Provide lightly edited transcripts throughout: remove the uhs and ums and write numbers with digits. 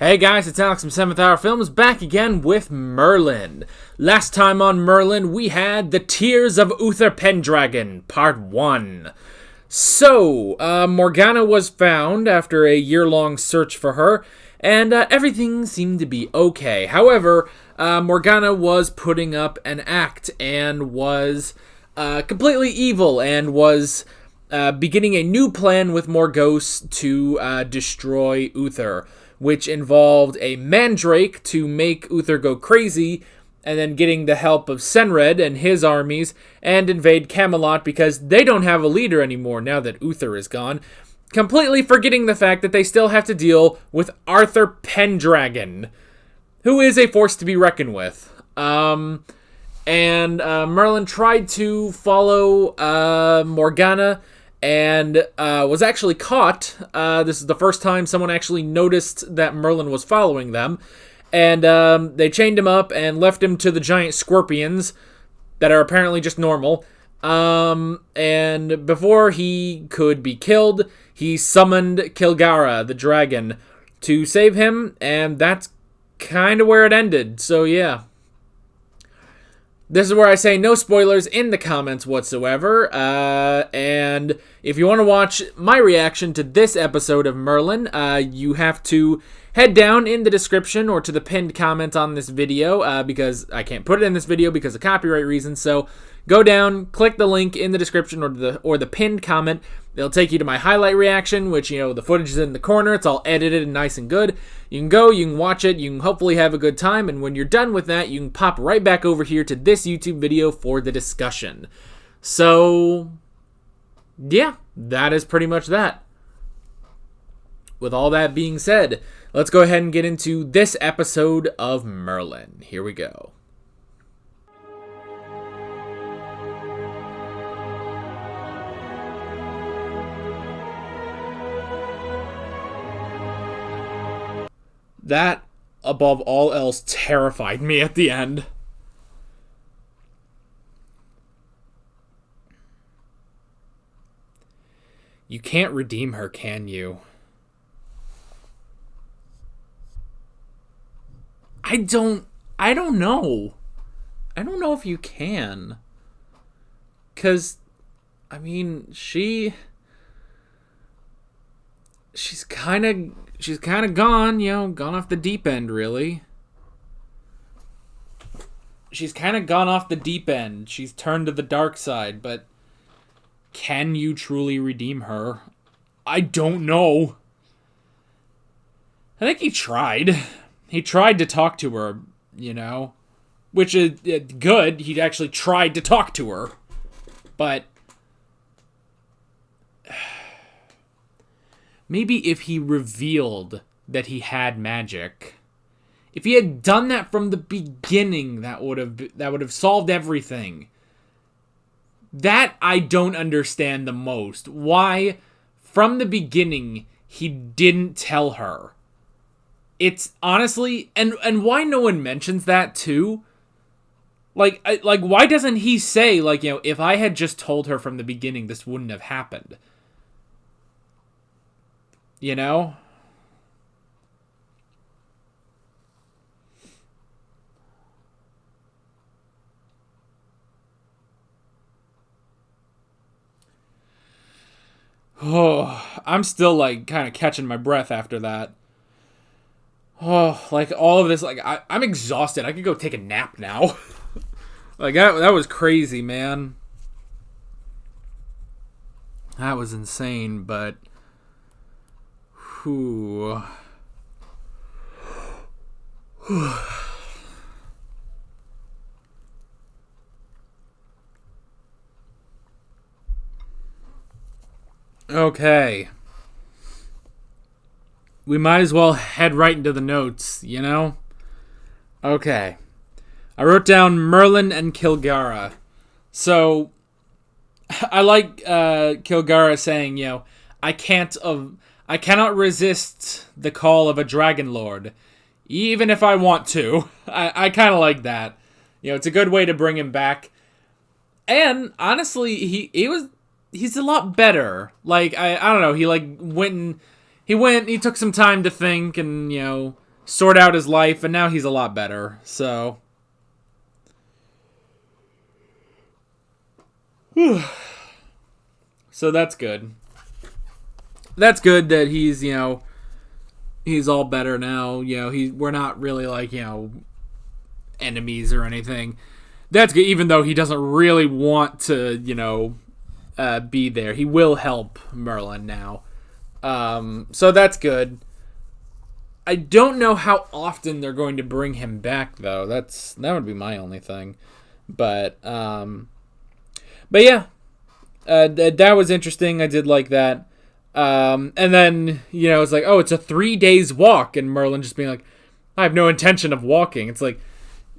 Hey guys, it's Alex from 7th Hour Films back again with Merlin. Last time on Merlin, we had The Tears of Uther Pendragon, Part 1. So, Morgana was found after a year-long search for her, and everything seemed to be okay. However, Morgana was putting up an act and was completely evil and was beginning a new plan with more ghosts to destroy Uther, which involved a mandrake to make Uther go crazy, and then getting the help of Senred and his armies, and invade Camelot because they don't have a leader anymore now that Uther is gone, completely forgetting the fact that they still have to deal with Uther Pendragon, who is a force to be reckoned with. Merlin tried to follow Morgana, and was actually caught. This is the first time someone actually noticed that Merlin was following them. And they chained him up and left him to the giant scorpions that are apparently just normal. And before he could be killed, he summoned Kilgharrah, the dragon, to save him. And that's kind of where it ended. So yeah. This is where I say no spoilers in the comments whatsoever, and if you want to watch my reaction to this episode of Merlin, you have to head down in the description or to the pinned comment on this video, because I can't put it in this video because of copyright reasons, so go down, click the link in the description or the pinned comment. It'll take you to my highlight reaction, which, you know, the footage is in the corner. It's all edited and nice and good. You can go, you can watch it, you can hopefully have a good time, and when you're done with that, you can pop right back over here to this YouTube video for the discussion. So, yeah, that is pretty much that. With all that being said, let's go ahead and get into this episode of Merlin. Here we go. That, above all else, terrified me at the end. You can't redeem her, can you? I don't know. I don't know if you can. 'Cause, I mean, she's kind of gone, you know, gone off the deep end, really. She's kind of gone off the deep end. She's turned to the dark side, but can you truly redeem her? I don't know. I think he tried. He tried to talk to her, you know, which is good. He actually tried to talk to her, but maybe if he revealed that he had magic, if he had done that from the beginning, that would have solved everything. That I don't understand the most. Why, from the beginning, he didn't tell her. It's honestly, and why no one mentions that too? Like why doesn't he say, like, you know, if I had just told her from the beginning, this wouldn't have happened? You know? Oh, I'm still, like, kind of catching my breath after that. Oh, like, all of this, like, I'm exhausted. I could go take a nap now. Like, that was crazy, man. That was insane, but whew. Okay. We might as well head right into the notes, you know? Okay. I wrote down Merlin and Kilgharrah. So, I like Kilgharrah saying, you know, I cannot resist the call of a dragon lord, even if I want to. I kind of like that. You know, it's a good way to bring him back. And honestly, he's a lot better. Like, I don't know, he took some time to think and, you know, sort out his life, and now he's a lot better. So, so that's good. That's good that he's, he's all better now. We're not really like, enemies or anything. That's good, even though he doesn't really want to, be there. He will help Merlin now. So that's good. I don't know how often they're going to bring him back, though. That would be my only thing. But yeah, that was interesting. I did like that. And then, it's like, oh, it's a 3 days walk, and Merlin just being like, I have no intention of walking. It's like,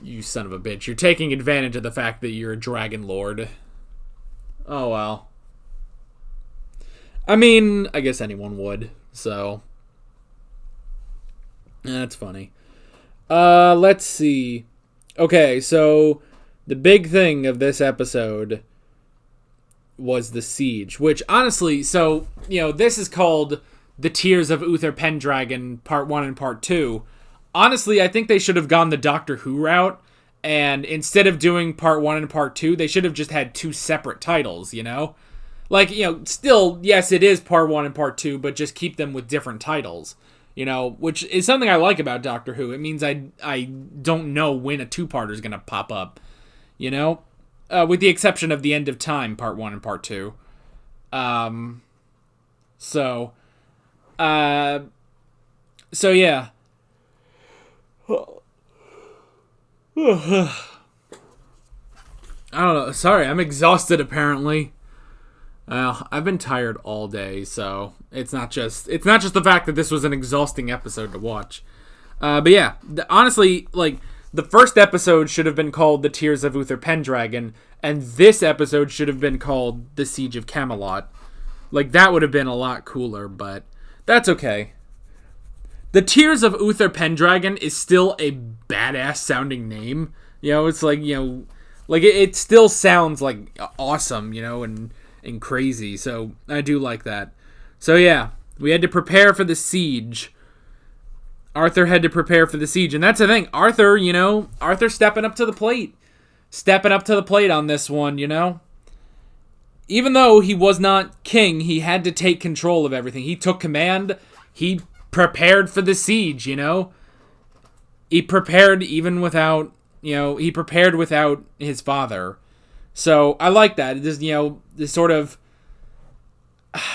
you son of a bitch. You're taking advantage of the fact that you're a dragon lord. Oh, well. I mean, I guess anyone would, so. That's funny. Let's see. Okay, so the big thing of this episode was the siege, which honestly, so, this is called The Tears of Uther Pendragon Part 1 and Part 2. Honestly, I think they should have gone the Doctor Who route, and instead of doing Part 1 and Part 2, they should have just had 2 separate titles, Like, still, yes, it is Part 1 and Part 2, but just keep them with different titles, which is something I like about Doctor Who. It means I don't know when a two-parter is going to pop up, with the exception of The End of Time, Part 1 and Part 2. So yeah. I don't know. Sorry, I'm exhausted apparently. I've been tired all day, so it's not just the fact that this was an exhausting episode to watch. But yeah, honestly, like, the first episode should have been called The Tears of Uther Pendragon, and this episode should have been called The Siege of Camelot. Like, that would have been a lot cooler, but that's okay. The Tears of Uther Pendragon is still a badass sounding name. It's like, like it still sounds like awesome, and crazy. So I do like that. So yeah, we had to prepare for the siege. Arthur had to prepare for the siege, and that's the thing. Arthur stepping up to the plate. Stepping up to the plate on this one, Even though he was not king, he had to take control of everything. He took command. He prepared for the siege, He prepared even without, he prepared without his father. So I like that. It is, this sort of,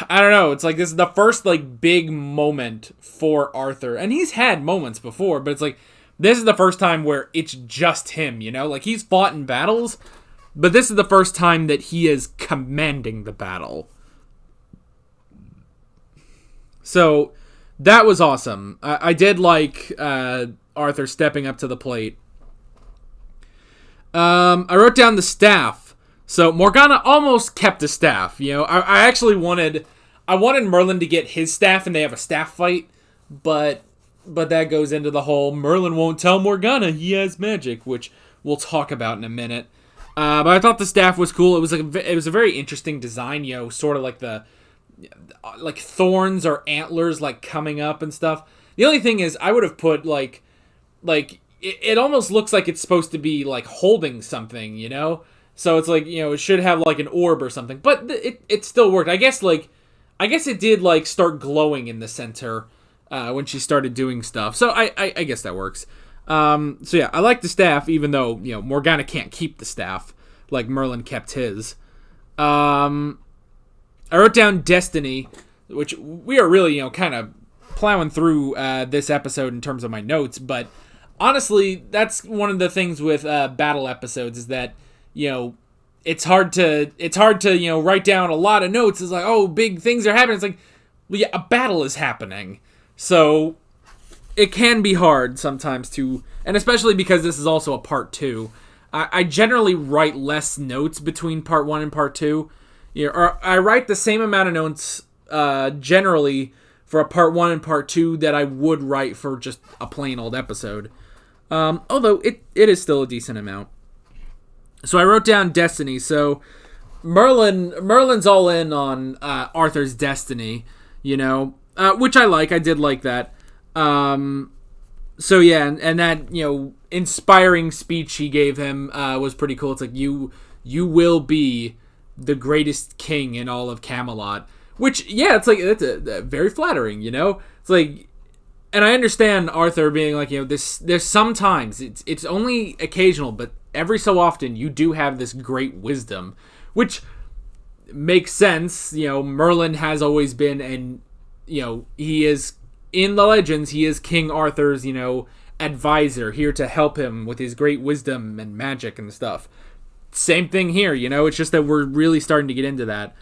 I don't know. It's like this is the first like big moment for Arthur, and he's had moments before, but it's like this is the first time where it's just him. Like he's fought in battles, but this is the first time that he is commanding the battle. So that was awesome. I did like Arthur stepping up to the plate. I wrote down the staff. So Morgana almost kept the staff. I actually wanted Merlin to get his staff and they have a staff fight, but that goes into the whole Merlin won't tell Morgana he has magic, which we'll talk about in a minute. But I thought the staff was cool. It was a very interesting design. Sort of like the thorns or antlers like coming up and stuff. The only thing is, I would have put like it almost looks like it's supposed to be like holding something, So it's like, it should have like an orb or something, but it still worked. I guess it did like start glowing in the center when she started doing stuff. So I guess that works. So yeah, I like the staff, even though Morgana can't keep the staff like Merlin kept his. I wrote down Destiny, which we are really, kind of plowing through this episode in terms of my notes. But honestly, that's one of the things with battle episodes is that, it's hard to write down a lot of notes. It's like, oh, big things are happening. It's like, well, yeah, a battle is happening. So it can be hard sometimes to, and especially because this is also a part 2. I generally write less notes between part 1 and part 2. Or I write the same amount of notes generally for a part 1 and part 2 that I would write for just a plain old episode. Although it is still a decent amount. So I wrote down Destiny. So Merlin's all in on Arthur's destiny, which I like. I did like that. So yeah, and that, inspiring speech he gave him was pretty cool. It's like, you will be the greatest king in all of Camelot. Which, yeah, it's like, that's a very flattering, It's like, and I understand Arthur being like, there's sometimes, it's only occasional, but every so often you do have this great wisdom, which makes sense. Merlin has always been, and, he is, in the legends, he is King Arthur's, advisor, here to help him with his great wisdom and magic and stuff. Same thing here, it's just that we're really starting to get into that.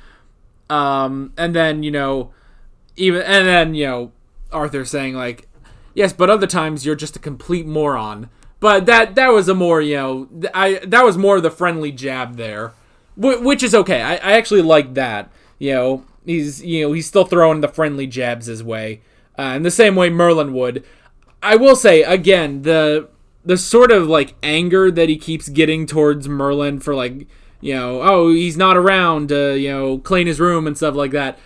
And then, Arthur saying like, yes, but other times you're just a complete moron. But that was a more, that was more of the friendly jab there, which is okay. I actually like that. He's still throwing the friendly jabs his way, in the same way Merlin would. I will say again, the sort of like anger that he keeps getting towards Merlin for like, oh, he's not around to, clean his room and stuff like that.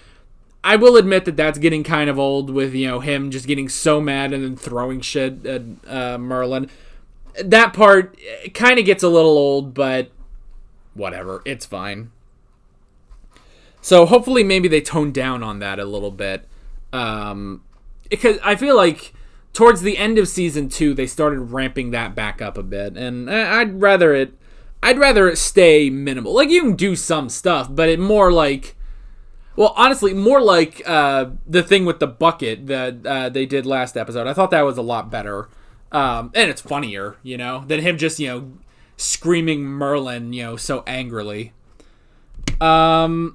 I will admit that that's getting kind of old with, him just getting so mad and then throwing shit at Merlin. That part kind of gets a little old, but whatever. It's fine. So hopefully maybe they tone down on that a little bit. Because I feel like towards the end of season 2, they started ramping that back up a bit. And I'd rather it stay minimal. Like, you can do some stuff, but it more like... Well, honestly, more like the thing with the bucket that they did last episode. I thought that was a lot better. And it's funnier, than him just, screaming Merlin, so angrily. I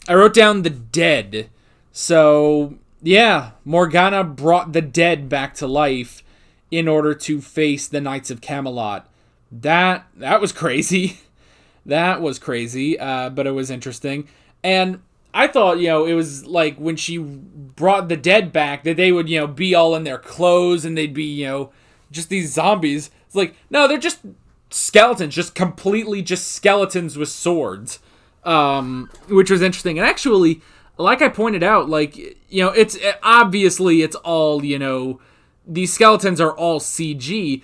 wrote down the dead. So, yeah, Morgana brought the dead back to life in order to face the Knights of Camelot. That was crazy. That was crazy, but it was interesting. And I thought, it was like when she brought the dead back that they would, be all in their clothes and they'd be, just these zombies. It's like, no, they're just skeletons, just completely just skeletons with swords, which was interesting. And actually, like I pointed out, like, it's obviously it's all, these skeletons are all CG.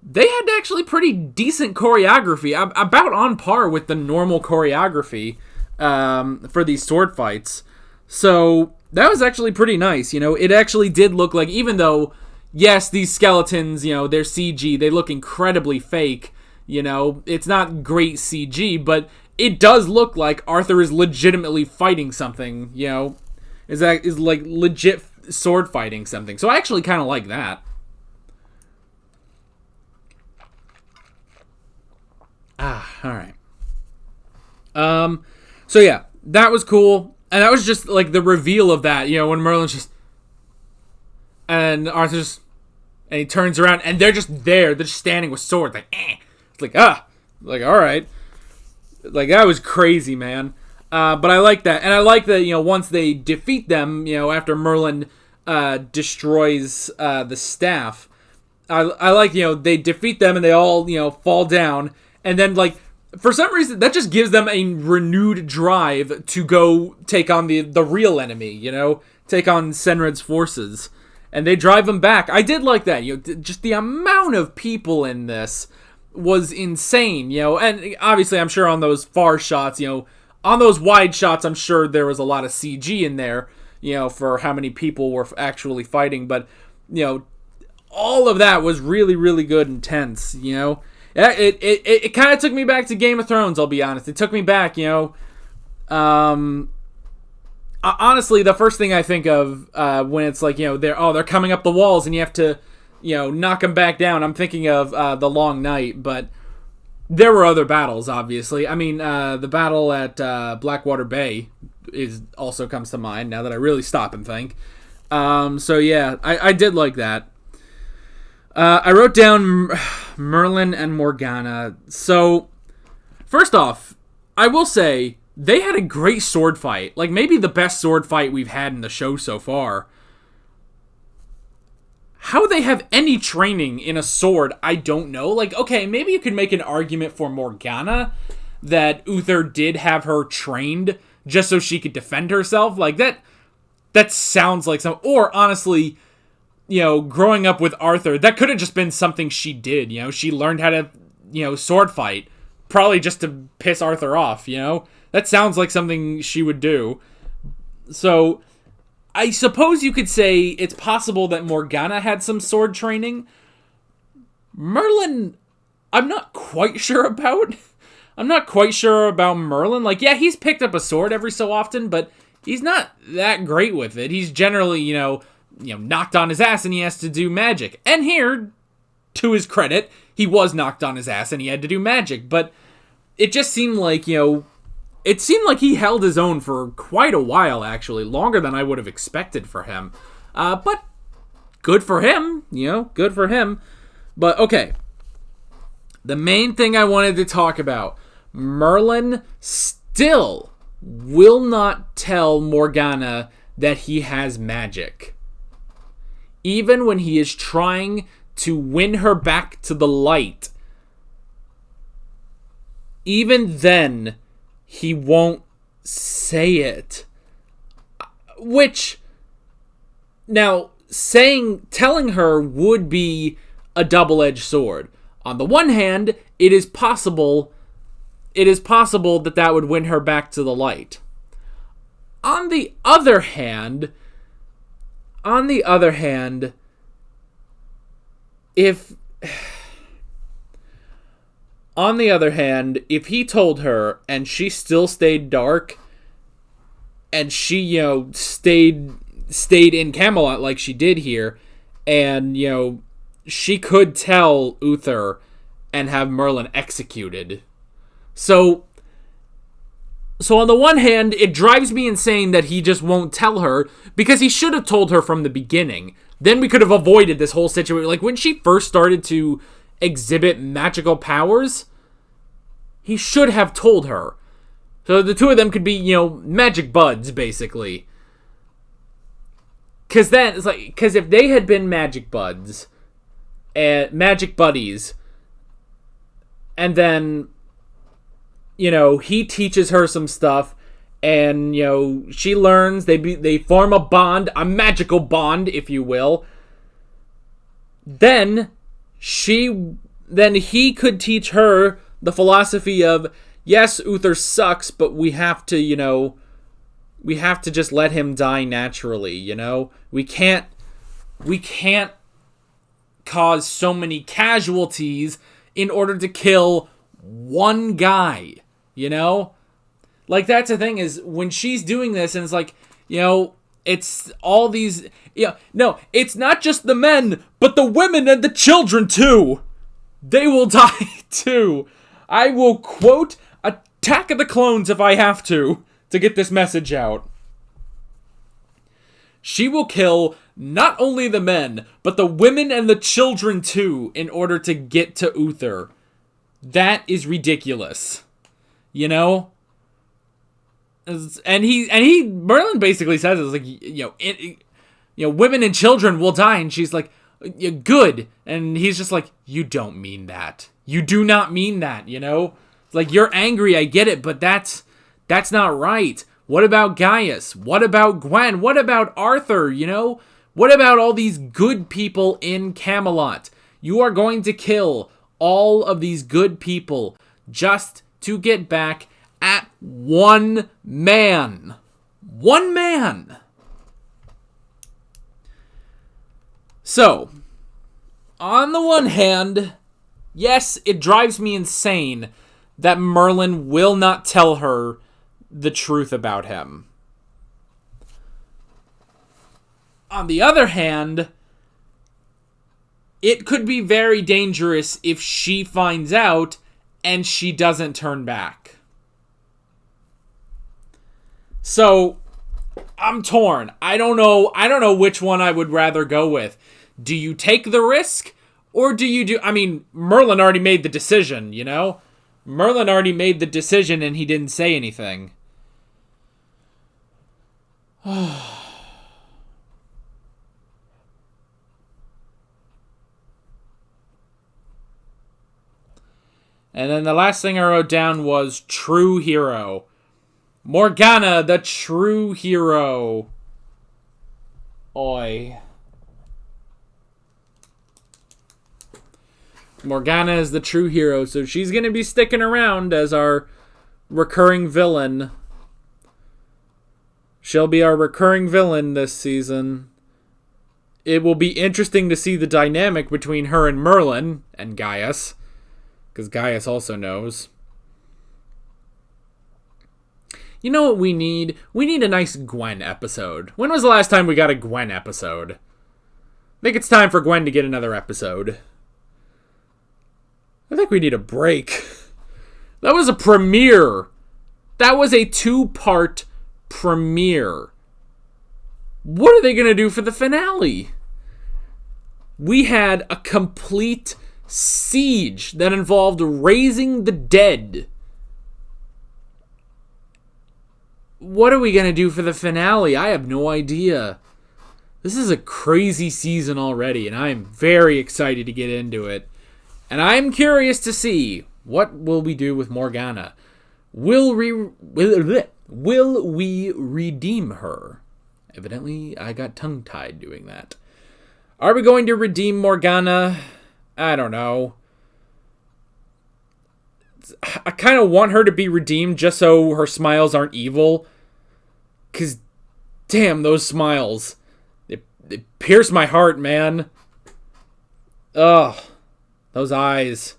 They had actually pretty decent choreography, about on par with the normal choreography for these sword fights. So that was actually pretty nice. It actually did look like, even though, yes, these skeletons, they're CG, they look incredibly fake. It's not great CG, but it does look like Arthur is legitimately fighting something, is like legit sword fighting something. So I actually kind of like that. All right. So yeah, that was cool. And that was just like the reveal of that, when Merlin's just, and Arthur's, and he turns around and they're just there. They're just standing with swords. Like, It's like, like, all right. Like, that was crazy, man. But I like that. And I like that, once they defeat them, after Merlin destroys the staff, I like, they defeat them and they all, fall down. And then, like, for some reason, that just gives them a renewed drive to go take on the real enemy, take on Senred's forces. And they drive them back. I did like that. Just the amount of people in this was insane, And obviously, I'm sure on those far shots, on those wide shots, I'm sure there was a lot of CG in there, for how many people were actually fighting. But, all of that was really, really good and tense, It kind of took me back to Game of Thrones, I'll be honest. It took me back, honestly, the first thing I think of when it's like, they're coming up the walls and you have to, knock them back down. I'm thinking of The Long Night, but there were other battles, obviously. I mean, the battle at Blackwater Bay also comes to mind now that I really stop and think. So yeah, I did like that. I wrote down Merlin and Morgana. So, first off, I will say, they had a great sword fight. Like, maybe the best sword fight we've had in the show so far. How they have any training in a sword, I don't know. Like, okay, maybe you could make an argument for Morgana that Uther did have her trained just so she could defend herself. Like, that sounds like some... Or, honestly, growing up with Arthur, that could have just been something she did. She learned how to, sword fight. Probably just to piss Arthur off, That sounds like something she would do. So, I suppose you could say it's possible that Morgana had some sword training. Merlin, I'm not quite sure about. I'm not quite sure about Merlin. Like, yeah, he's picked up a sword every so often, but he's not that great with it. He's generally, knocked on his ass and he has to do magic. And here, to his credit, he was knocked on his ass and he had to do magic. But it just seemed like, it seemed like he held his own for quite a while, actually. Longer than I would have expected for him. But good for him, good for him. But, okay. The main thing I wanted to talk about. Merlin still will not tell Morgana that he has magic. Even when he is trying to win her back to the light. Even then, he won't say it. Which, now, telling her would be a double-edged sword. On the one hand, it is possible that would win her back to the light. On the other hand, if he told her and she still stayed dark and she, stayed in Camelot like she did here, and, she could tell Uther and have Merlin executed. So on the one hand, it drives me insane that he just won't tell her, because he should have told her from the beginning. Then we could have avoided this whole situation. Like, when she first started to exhibit magical powers, he should have told her. So the two of them could be, magic buds, basically. Because if they had been magic buds, magic buddies, and then, he teaches her some stuff, and, she learns, they form a bond, a magical bond, if you will. Then he could teach her the philosophy of, yes, Uther sucks, but we have to just let him die naturally, We can't cause so many casualties in order to kill one guy, Like, that's the thing, is when she's doing this, and it's like, it's all these, no, it's not just the men, but the women and the children, too. They will die, too. I will quote Attack of the Clones if I have to get this message out. She will kill not only the men, but the women and the children, too, in order to get to Uther. That is ridiculous. And Merlin basically says, it's like, women and children will die, and she's like, good. And he's just like, you don't mean that. You do not mean that, It's like, you're angry, I get it, but that's not right. What about Gaius? What about Gwen? What about Arthur, What about all these good people in Camelot? You are going to kill all of these good people just to get back at one man. One man. So, on the one hand, yes, it drives me insane that Merlin will not tell her the truth about him. On the other hand, it could be very dangerous if she finds out and she doesn't turn back. So, I'm torn. I don't know which one I would rather go with. Do you take the risk, or do you do... I mean, Merlin already made the decision, Merlin already made the decision and he didn't say anything. And then the last thing I wrote down was true hero. Morgana, the true hero. Oi. Morgana is the true hero, so she's going to be sticking around as our recurring villain. She'll be our recurring villain this season. It will be interesting to see the dynamic between her and Merlin and Gaius, because Gaius also knows. You know what we need? We need a nice Gwen episode. When was the last time we got a Gwen episode? I think it's time for Gwen to get another episode. I think we need a break. That was a premiere. That was a 2-part premiere. What are they going to do for the finale? We had a complete siege that involved raising the dead. What are we going to do for the finale? I have no idea. This is a crazy season already, and I am very excited to get into it. And I'm curious to see, what will we do with Morgana? Will we redeem her? Evidently, I got tongue-tied doing that. Are we going to redeem Morgana? I don't know. I kind of want her to be redeemed just so her smiles aren't evil. Because, damn, those smiles. They pierce my heart, man. Ugh. Those eyes.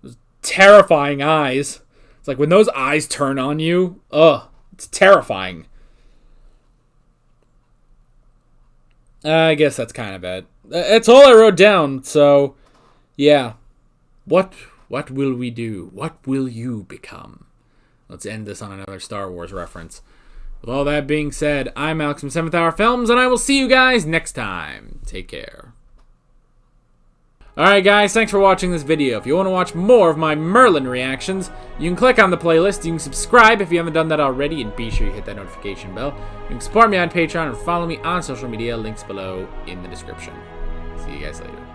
Those terrifying eyes. It's like when those eyes turn on you. Ugh. It's terrifying. I guess that's kind of it. That's all I wrote down, so... yeah. What will we do? What will you become? Let's end this on another Star Wars reference. With all that being said, I'm Alex from 7th Hour Films, and I will see you guys next time. Take care. Alright guys, thanks for watching this video. If you want to watch more of my Merlin reactions, you can click on the playlist, you can subscribe if you haven't done that already, and be sure you hit that notification bell. You can support me on Patreon and follow me on social media, links below in the description. See you guys later.